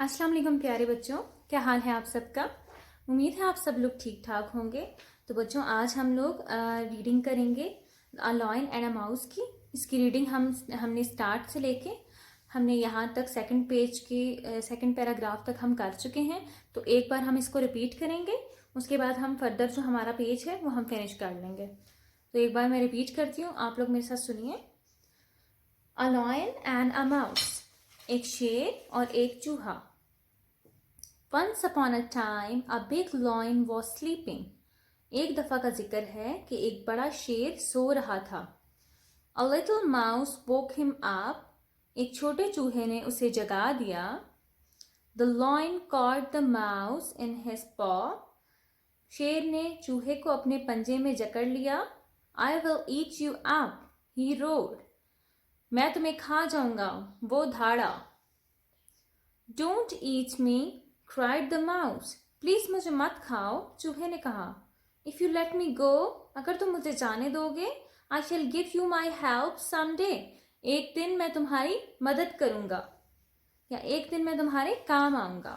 अस्सलाम वालेकुम प्यारे बच्चों, क्या हाल है आप सबका। उम्मीद है आप सब लोग ठीक ठाक होंगे। तो बच्चों आज हम लोग रीडिंग करेंगे a lion and a mouse की। इसकी रीडिंग हमने स्टार्ट से लेके हमने यहाँ तक सेकंड पेज की सेकंड पैराग्राफ तक हम कर चुके हैं। तो एक बार हम इसको रिपीट करेंगे, उसके बाद हम फर्दर जो हमारा पेज है वो हम फिनिश कर लेंगे। तो एक बार मैं रिपीट करती हूँ, आप लोग मेरे साथ सुनिए। A lion and a mouse, एक शेर और एक चूहा। Once upon a time, a big lion was sleeping. एक दफा का जिक्र है कि एक बड़ा शेर सो रहा था। A little mouse woke him up. एक छोटे चूहे ने उसे जगा दिया। The lion caught the mouse in his paw. शेर ने चूहे को अपने पंजे में जकड़ लिया। I will eat you up, he roared. मैं तुम्हें खा जाऊंगा, वो धाड़ा। Don't eat me, cried the mouse. Please मुझे मत खाओ, चूहे ने कहा। If you let me go, अगर तुम मुझे जाने दोगे, I shall give you my help someday. एक दिन मैं तुम्हारी मदद करूंगा या एक दिन मैं तुम्हारे काम आऊंगा।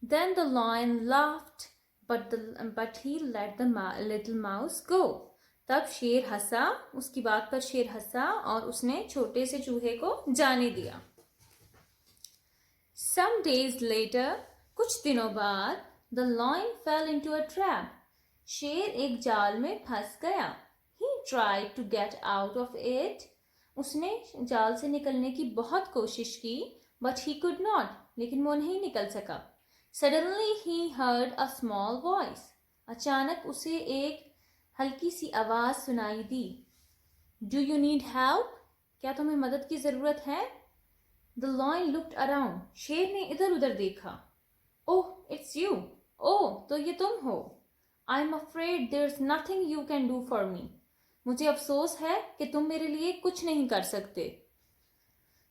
Then the lion laughed, but he let the little mouse go. तब शेर हंसा, उसकी बात पर शेर हंसा और उसने छोटे से चूहे को जाने दिया। Some days later, कुछ दिनों बाद, the lion fell into a trap. शेर एक जाल में फंस गया। He tried to get out of it. उसने जाल से निकलने की बहुत कोशिश की, but he could not. लेकिन वो नहीं निकल सका। Suddenly he heard a small voice. अचानक उसे एक हल्की सी आवाज सुनाई दी। Do you need help? क्या तुम्हें मदद की जरूरत है? The lion looked around. शेर ने इधर उधर देखा। Oh, it's you. Oh, तो ये तुम हो। I'm afraid there's nothing you can do for me. मुझे अफसोस है कि तुम मेरे लिए कुछ नहीं कर सकते।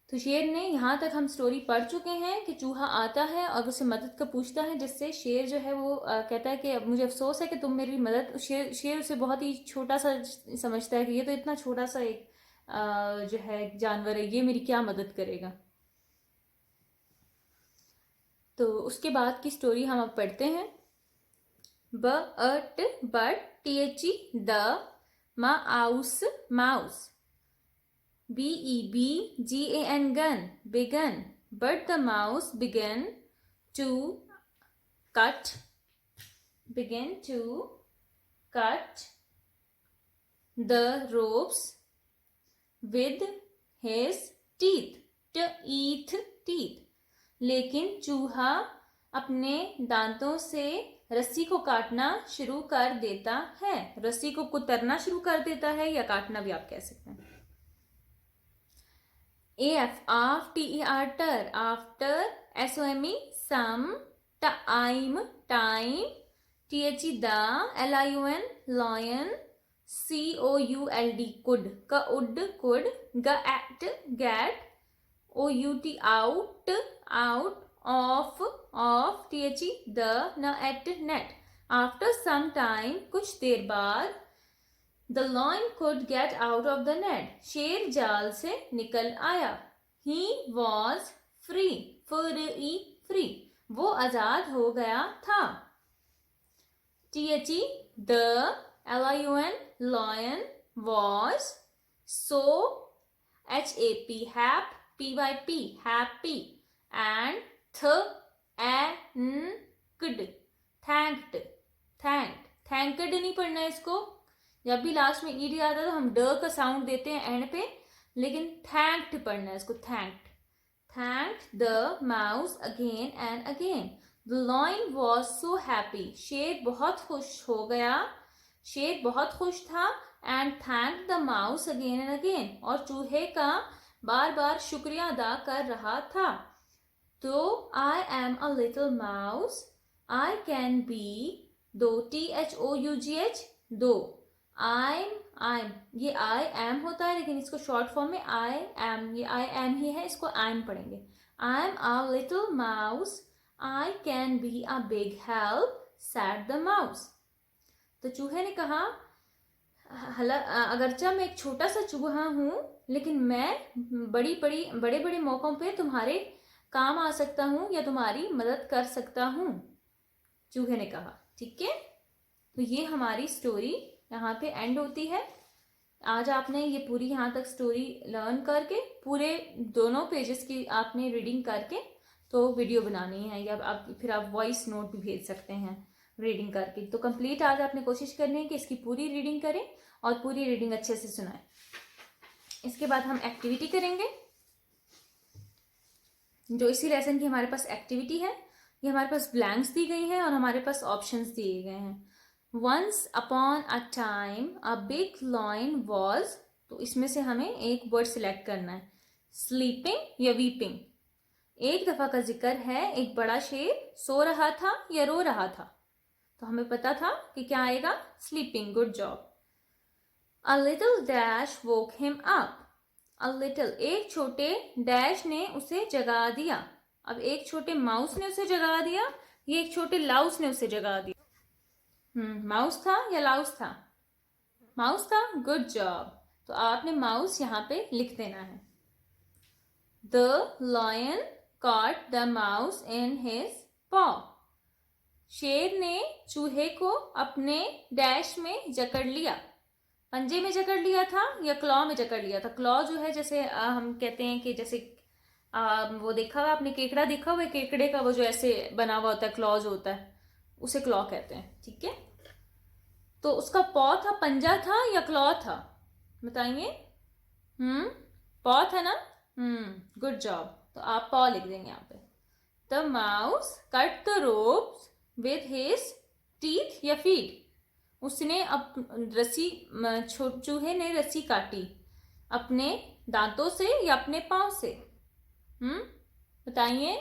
तो शेर ने, यहाँ तक हम स्टोरी पढ़ चुके हैं कि चूहा आता है और उसे मदद का पूछता है, जिससे शेर जो है वो कहता है कि अब मुझे अफसोस है कि तुम मेरी मदद। शेर उसे बहुत ही छोटा सा समझता है कि ये तो इतना छोटा सा एक जो है जानवर है, ये मेरी क्या मदद करेगा। तो उसके बाद की स्टोरी हम अब पढ़ते हैं। But THE the mouse mouse BEBGAN gun began. But the mouse began to cut the ropes with his teeth. लेकिन चूहा अपने दांतों से रस्सी को काटना शुरू कर देता है। रस्सी को कुतरना शुरू कर देता है या काटना भी आप कह सकते हैं। AF टर after SOME some time THE the LION lion COULD could get out of THE the net. After some time, कुछ देर बाद, the lion could get out of the net. शेर जाल से निकल आया। He was free. वो आजाद हो गया था। THE the lion was so HAP happy and thanked नहीं पढ़ना है इसको। जब भी लास्ट में ईडी आता है तो हम ड का साउंड देते हैं एंड पे, लेकिन थैंक्ड पढ़ना है इसको। Thanked the mouse again and again. The lion was so happy. शेर बहुत खुश हो गया, शेर बहुत खुश था। And thank the mouse again and again, और चूहे का बार बार शुक्रिया अदा कर रहा था। तो I am a little mouse, I can be, दो THOUGH दो, I'm ये I am होता है, लेकिन इसको शॉर्ट फॉर्म में I am, ये I am ही है, इसको I'm पढ़ेंगे। I'm a little mouse, I can be a big help, said the mouse. तो चूहे ने कहा, अगरचा मैं एक छोटा सा चूहा हूं, लेकिन मैं बड़े बड़े मौकों पे तुम्हारे काम आ सकता हूँ या तुम्हारी मदद कर सकता हूँ, चूहे ने कहा। ठीक है, तो ये हमारी स्टोरी यहाँ पे एंड होती है। आज आपने ये पूरी यहाँ तक स्टोरी लर्न करके पूरे दोनों पेजेस की आपने रीडिंग करके तो वीडियो बनानी है, या आप फिर आप वॉइस नोट भी भेज सकते हैं रीडिंग करके। तो कंप्लीट आज आपने कोशिश करनी है कि इसकी पूरी रीडिंग करें और पूरी रीडिंग अच्छे से सुनाएं। इसके बाद हम एक्टिविटी करेंगे, जो इसी लेसन की हमारे पास एक्टिविटी है। ये हमारे पास ब्लैंक्स दी गई हैं और हमारे पास ऑप्शंस दिए गए हैं। Once upon a time a big lion was, तो इसमें से हमें एक वर्ड सिलेक्ट करना है, स्लीपिंग या वीपिंग। एक दफा का जिक्र है, एक बड़ा शेर सो रहा था या रो रहा था, तो हमें पता था कि क्या आएगा, sleeping. Good job. A little dash woke him up, a little एक छोटे डैश ने उसे जगा दिया। अब एक छोटे माउस ने उसे जगा दिया, ये एक छोटे लाउस ने उसे जगा दिया। माउस था या लाउस था? माउस था। Good job. तो आपने माउस यहाँ पे लिख देना है। The lion caught the mouse in his paw, शेर ने चूहे को अपने डैश में जकड़ लिया। पंजे में जकड़ लिया था या क्लॉ में जकड़ लिया था? क्लॉ जो है, जैसे हम कहते हैं कि जैसे वो देखा हुआ आपने, केकड़ा देखा हुआ है, केकड़े का वो जो ऐसे बना हुआ होता है, क्लॉ जो होता है, उसे क्लॉ कहते हैं। ठीक है, तो उसका पॉ था, पंजा था या क्लॉ था? बताइए। पॉ था ना? Good job. तो आप पॉ लिख देंगे यहाँ पे। The mouse cut the ropes with his teeth या फीट, उसने रस्सी, चूहे ने रस्सी काटी अपने दांतों से या अपने पांव से? बताइए।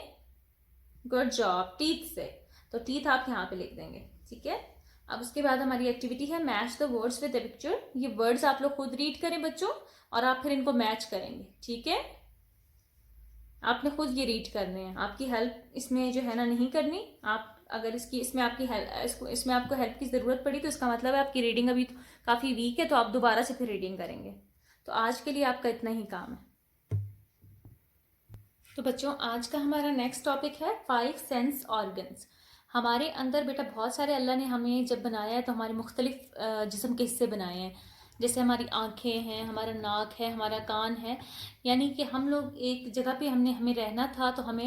गुड जॉब, टीथ से। तो टीथ आप यहाँ पे लिख देंगे। ठीक है, अब उसके बाद हमारी एक्टिविटी है match the words with the picture. ये वर्ड्स आप लोग खुद रीड करें बच्चों, और आप फिर इनको मैच करेंगे। ठीक है, आपने खुद ये रीड करने हैं, आपकी हेल्प इसमें जो है ना नहीं करनी। आप अगर इसमें आपको हेल्प की ज़रूरत पड़ी तो इसका मतलब है आपकी रीडिंग अभी तो काफ़ी वीक है, तो आप दोबारा से फिर रीडिंग करेंगे। तो आज के लिए आपका इतना ही काम है। तो बच्चों, आज का हमारा नेक्स्ट टॉपिक है 5 सेंस ऑर्गन्स। हमारे अंदर बेटा बहुत सारे अल्लाह ने हमें जब बनाया है तो हमारे मुख्तलिफ जिस्म के हिस्से बनाए हैं। जैसे हमारी आँखें हैं, हमारा नाक है, हमारा कान है। यानी कि हम लोग एक जगह पे हमें रहना था, तो हमें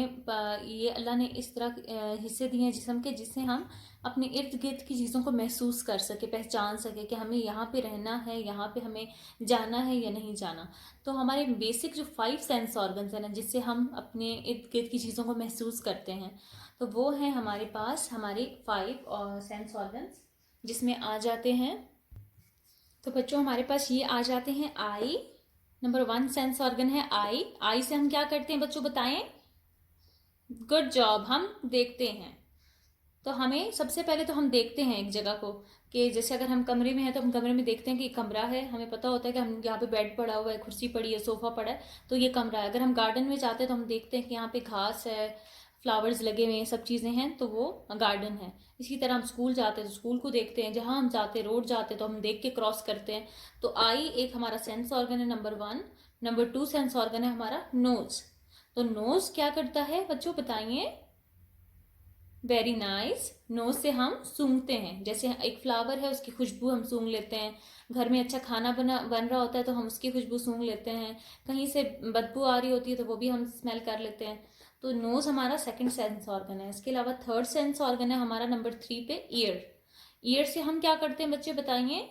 ये अल्लाह ने इस तरह हिस्से दिए हैं जिस्म के, जिससे हम अपने इर्द गिर्द की चीज़ों को महसूस कर सके, पहचान सके कि हमें यहाँ पे रहना है, यहाँ पे हमें जाना है या नहीं जाना। तो हमारे बेसिक जो 5 सेंस ऑर्गन्स हैं ना, जिससे हम अपने इर्द गिर्द की चीज़ों को महसूस करते हैं, तो वो हैं हमारे पास हमारे 5 सेंस ऑर्गन्स, जिसमें आ जाते हैं। तो बच्चों, हमारे पास ये आ जाते हैं आई। नंबर 1 सेंस ऑर्गन है आई। आई से हम क्या करते हैं बच्चों, बताएं। गुड जॉब, हम देखते हैं। तो हमें सबसे पहले तो हम देखते हैं एक जगह को, कि जैसे अगर हम कमरे में हैं तो हम कमरे में देखते हैं कि कमरा है, हमें पता होता है कि हम यहाँ पे बेड पड़ा हुआ है, कुर्सी पड़ी है, सोफा पड़ा है, तो ये कमरा है। अगर हम गार्डन में जाते हैं तो हम देखते हैं कि यहाँ पे घास है, फ्लावर्स लगे हुए हैं, सब चीज़ें हैं, तो वो गार्डन है। इसी तरह हम स्कूल जाते हैं तो स्कूल को देखते हैं, जहाँ हम जाते हैं, रोड जाते हैं, तो हम देख के क्रॉस करते हैं। तो आई एक हमारा सेंस ऑर्गन है, नंबर 1। नंबर 2 सेंस ऑर्गन है हमारा नोज। तो नोज क्या करता है बच्चों, बताइए। Very nice. नोज से हम सूंघते हैं, जैसे एक फ्लावर है उसकी खुशबू हम सूंघ लेते हैं, घर में अच्छा खाना बन रहा होता है तो हम उसकी खुशबू सूंघ लेते हैं, कहीं से बदबू आ रही होती है तो वो भी हम स्मेल कर लेते हैं। तो नोज हमारा सेकंड सेंस ऑर्गन है। इसके अलावा थर्ड सेंस ऑर्गन है हमारा नंबर 3 पे ईयर। ईयर से हम क्या करते हैं बच्चे, बताइए।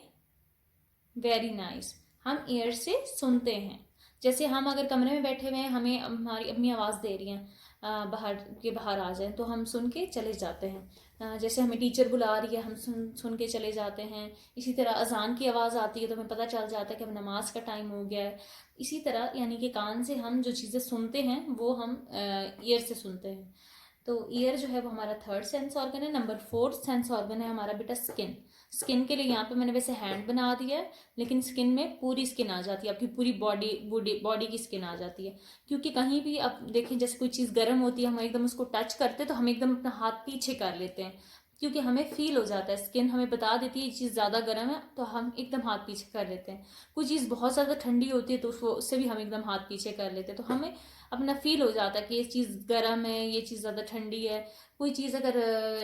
वेरी नाइस, हम ईयर से सुनते हैं। जैसे हम अगर कमरे में बैठे हुए हैं, हमें हमारी अम्मी आवाज़ दे रही हैं बाहर आ जाए, तो हम सुन के चले जाते हैं। जैसे हमें टीचर बुला रही है, हम सुन के चले जाते हैं। इसी तरह अजान की आवाज़ आती है तो हमें पता चल जाता है कि अब नमाज का टाइम हो गया है। इसी तरह यानी कि कान से हम जो चीज़ें सुनते हैं वो हम ईयर से सुनते हैं। तो ईयर जो है वो हमारा थर्ड सेंस ऑर्गन है। नंबर 4 सेंस ऑर्गन है हमारा बेटा स्किन। स्किन के लिए यहाँ पे मैंने वैसे हैंड बना दिया है, लेकिन स्किन में पूरी स्किन आ जाती है, आपकी पूरी बॉडी की स्किन आ जाती है। क्योंकि कहीं भी आप देखें, जैसे कोई चीज़ गर्म होती है, हम एकदम उसको टच करते हैं तो हम एकदम अपना हाथ पीछे कर लेते हैं, क्योंकि हमें फील हो जाता है, स्किन हमें बता देती है ये चीज़ ज़्यादा गर्म है, तो हम एकदम हाथ पीछे कर लेते हैं। कोई चीज़ बहुत ज़्यादा ठंडी होती है तो उससे भी हम एकदम हाथ पीछे कर लेते हैं। तो हमें अपना फील हो जाता है कि ये चीज़ गर्म है, ये चीज़ ज़्यादा ठंडी है। कोई चीज़ अगर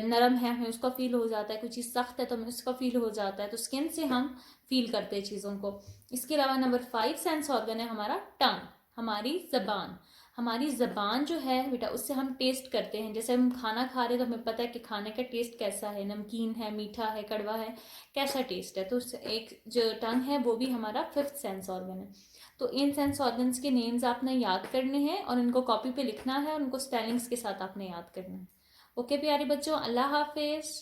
नरम है हमें उसका फील हो जाता है, कोई चीज़ सख्त है तो हमें उसका फील हो जाता है। तो स्किन से हम फील करते हैं चीज़ों को। इसके अलावा नंबर 5 सेंस ऑर्गन है हमारा टंग, हमारी जबान। हमारी जबान जो है बेटा, उससे हम टेस्ट करते हैं। जैसे हम खाना खा रहे हैं तो हमें पता है कि खाने का टेस्ट कैसा है, नमकीन है, मीठा है, कड़वा है, कैसा टेस्ट है। तो एक जो टंग है वो भी हमारा 5th सेंस ऑर्गन है। तो इन सेंस ऑर्गन्स के नेम्स आपने याद करने हैं और इनको कॉपी पे लिखना है और उनको स्पेलिंग्स के साथ आपने याद करना है। ओके प्यारे बच्चों, अल्लाह हाफिज।